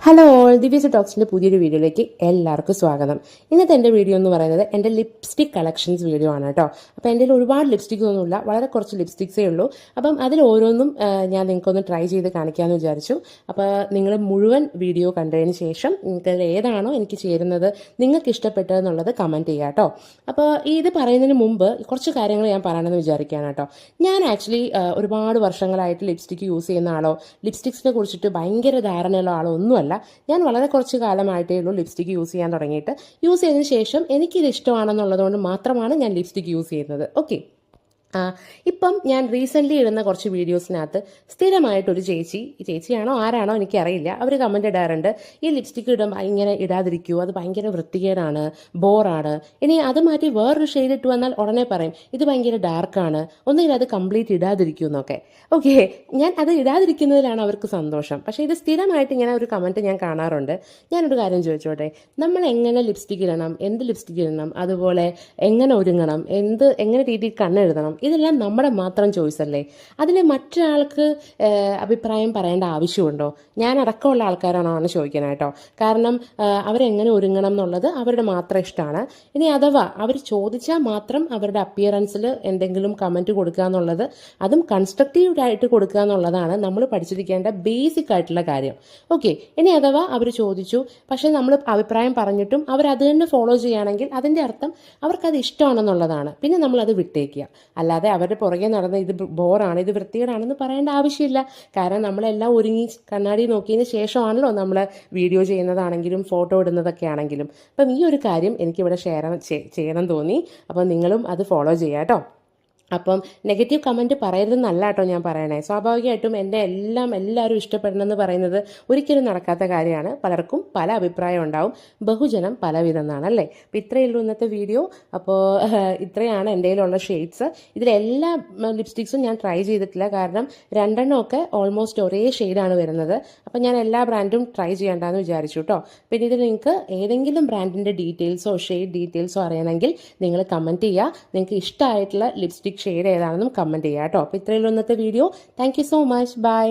Hello all, Divas ടോക്സിൻ്റെ പുതിയൊരു വീഡിയോയിലേക്ക് എല്ലാവർക്കും സ്വാഗതം. ഇന്നത്തെ എൻ്റെ വീഡിയോ എന്ന് പറയുന്നത് എൻ്റെ ലിപ്സ്റ്റിക് കളക്ഷൻസ് വീഡിയോ ആണ് കേട്ടോ. അപ്പോൾ എൻ്റെ ഒരുപാട് ലിപ്സ്റ്റിക്സ് ഒന്നുമില്ല, വളരെ കുറച്ച് ലിപ്സ്റ്റിക്സേ ഉള്ളൂ. അപ്പം അതിൽ ഓരോന്നും ഞാൻ നിങ്ങൾക്കൊന്ന് ട്രൈ ചെയ്ത് കാണിക്കാമെന്ന് വിചാരിച്ചു. അപ്പോൾ നിങ്ങൾ മുഴുവൻ വീഡിയോ കണ്ടതിന് ശേഷം നിങ്ങൾക്ക് ഏതാണോ എനിക്ക് ചേരുന്നത്, നിങ്ങൾക്ക് ഇഷ്ടപ്പെട്ടതെന്നുള്ളത് കമൻറ്റ് ചെയ്യുക കേട്ടോ. അപ്പോൾ ഇത് പറയുന്നതിന് മുമ്പ് കുറച്ച് കാര്യങ്ങൾ ഞാൻ പറയണമെന്ന് വിചാരിക്കുകയാണ് കേട്ടോ. ഞാൻ ആക്ച്വലി ഒരുപാട് വർഷങ്ങളായിട്ട് ലിപ്സ്റ്റിക്ക് യൂസ് ചെയ്യുന്ന ആളോ ലിപ്സ്റ്റിക്സിനെ കുറിച്ചിട്ട് ഭയങ്കര ധാരണയുള്ള ആളോ ഒന്നുമല്ല. ഞാൻ വളരെ കുറച്ച് കാലമായിട്ടേ ഉള്ളൂ ലിപ്സ്റ്റിക്ക് യൂസ് ചെയ്യാൻ തുടങ്ങിയിട്ട്. യൂസ് ചെയ്തതിന് ശേഷം എനിക്കിത് ഇഷ്ടമാണെന്നുള്ളതുകൊണ്ട് മാത്രമാണ് ഞാൻ ലിപ്സ്റ്റിക്ക് യൂസ് ചെയ്യുന്നത്. ഓക്കെ, ഇപ്പം ഞാൻ റീസെൻ്റ്ലി ഇടുന്ന കുറച്ച് വീഡിയോസിനകത്ത് സ്ഥിരമായിട്ടൊരു ചേച്ചിയാണോ ആരാണോ എനിക്കറിയില്ല, അവർ കമൻ്റ് ഇടാറുണ്ട്, ഈ ലിപ്സ്റ്റിക്ക് ഇങ്ങനെ ഇടാതിരിക്കൂ, അത് ഭയങ്കര വൃത്തികേടാണ്, ബോറാണ്, ഇനി അത് മാറ്റി വേറൊരു ഷെയ്ഡ് ഇട്ട് വന്നാൽ ഉടനെ പറയും ഇത് ഭയങ്കര ഡാർക്കാണ്, ഒന്നുകിൽ അത് കംപ്ലീറ്റ് ഇടാതിരിക്കൂ എന്നൊക്കെ. ഓക്കെ, ഞാൻ അത് ഇടാതിരിക്കുന്നതിലാണ് അവർക്ക് സന്തോഷം. പക്ഷേ ഇത് സ്ഥിരമായിട്ട് ഇങ്ങനെ ഒരു കമൻറ്റ് ഞാൻ കാണാറുണ്ട്. ഞാനൊരു കാര്യം ചോദിച്ചോട്ടെ, നമ്മൾ എങ്ങനെ ലിപ്സ്റ്റിക്ക് ഇടണം, എന്ത് ലിപ്സ്റ്റിക്ക് ഇടണം, അതുപോലെ എങ്ങനെ ഒരുങ്ങണം, എങ്ങനെ രീതിയിൽ കണ്ണെഴുതണം, ഇതെല്ലാം നമ്മുടെ മാത്രം ചോയ്സ് അല്ലേ? അതിൽ മറ്റൊരാൾക്ക് അഭിപ്രായം പറയേണ്ട ആവശ്യമുണ്ടോ? ഞാൻ അടക്കമുള്ള ആൾക്കാരാണോ ആണ് ചോദിക്കുന്നത് കേട്ടോ. കാരണം അവരെങ്ങനെ ഒരുങ്ങണം എന്നുള്ളത് അവരുടെ മാത്രം ഇഷ്ടമാണ്. ഇനി അഥവാ അവർ ചോദിച്ചാൽ മാത്രം അവരുടെ അപ്പിയറൻസിൽ എന്തെങ്കിലും കമൻറ്റ് കൊടുക്കുക എന്നുള്ളത്, അതും കൺസ്ട്രക്റ്റീവായിട്ട് കൊടുക്കുക എന്നുള്ളതാണ് നമ്മൾ പഠിച്ചിരിക്കേണ്ട ബേസിക് ആയിട്ടുള്ള കാര്യം. ഓക്കെ, ഇനി അഥവാ അവർ ചോദിച്ചു, പക്ഷേ നമ്മൾ അഭിപ്രായം പറഞ്ഞിട്ടും അവരത് തന്നെ ഫോളോ ചെയ്യുകയാണെങ്കിൽ അതിൻ്റെ അർത്ഥം അവർക്കത് ഇഷ്ടമാണെന്നുള്ളതാണ്. പിന്നെ നമ്മളത് വിട്ടേക്കുക. അല്ലാതെ അവരുടെ പുറകെ നടന്ന് ഇത് ബോറാണ്, ഇത് വൃത്തികേടാണെന്ന് പറയേണ്ട ആവശ്യമില്ല. കാരണം നമ്മളെല്ലാം ഒരുങ്ങി കണ്ണാടി നോക്കിയതിന് ശേഷമാണല്ലോ നമ്മൾ വീഡിയോ ചെയ്യുന്നതാണെങ്കിലും ഫോട്ടോ ഇടുന്നതൊക്കെ ആണെങ്കിലും. അപ്പം ഈ ഒരു കാര്യം എനിക്കിവിടെ ചെയ്യണം തോന്നി. അപ്പം നിങ്ങളും അത് ഫോളോ ചെയ്യാം കേട്ടോ. അപ്പം നെഗറ്റീവ് കമൻറ്റ് പറയരുതെന്നല്ല കേട്ടോ ഞാൻ പറയണേ. സ്വാഭാവികമായിട്ടും എല്ലാവരും ഇഷ്ടപ്പെടണമെന്ന് പറയുന്നത് ഒരിക്കലും നടക്കാത്ത കാര്യമാണ്. പലർക്കും പല അഭിപ്രായം ഉണ്ടാവും, ബഹുജനം പലവിധം എന്നാണല്ലേ. അപ്പോൾ ഇത്രയേ ഉള്ളൂ ഇന്നത്തെ വീഡിയോ. അപ്പോൾ ഇത്രയാണ് എൻ്റെ കയ്യിലുള്ള ഷെയ്ഡ്സ്. ഇതിലെല്ലാ ലിപ്സ്റ്റിക്സും ഞാൻ ട്രൈ ചെയ്തിട്ടില്ല, കാരണം രണ്ടെണ്ണമൊക്കെ ഓൾമോസ്റ്റ് ഒരേ ഷെയ്ഡാണ് വരുന്നത്. അപ്പം ഞാൻ എല്ലാ ബ്രാൻഡും ട്രൈ ചെയ്യേണ്ടെന്ന് വിചാരിച്ചു കേട്ടോ. പിന്നെ ഇതിൽ നിങ്ങൾക്ക് ഏതെങ്കിലും ബ്രാൻഡിൻ്റെ ഡീറ്റെയിൽസോ ഷെയ്ഡ് ഡീറ്റെയിൽസോ അറിയണമെങ്കിൽ നിങ്ങൾ കമൻറ്റ് ചെയ്യുക. നിങ്ങൾക്ക് ഇഷ്ടമായിട്ടുള്ള ലിപ്സ്റ്റിക് ഷെയ്ഡ് ഏതാണെന്നും കമൻറ്റ് ചെയ്യാം കേട്ടോ. അപ്പോൾ ഇത്രയുള്ള ഇന്നത്തെ video. Thank you so much. By.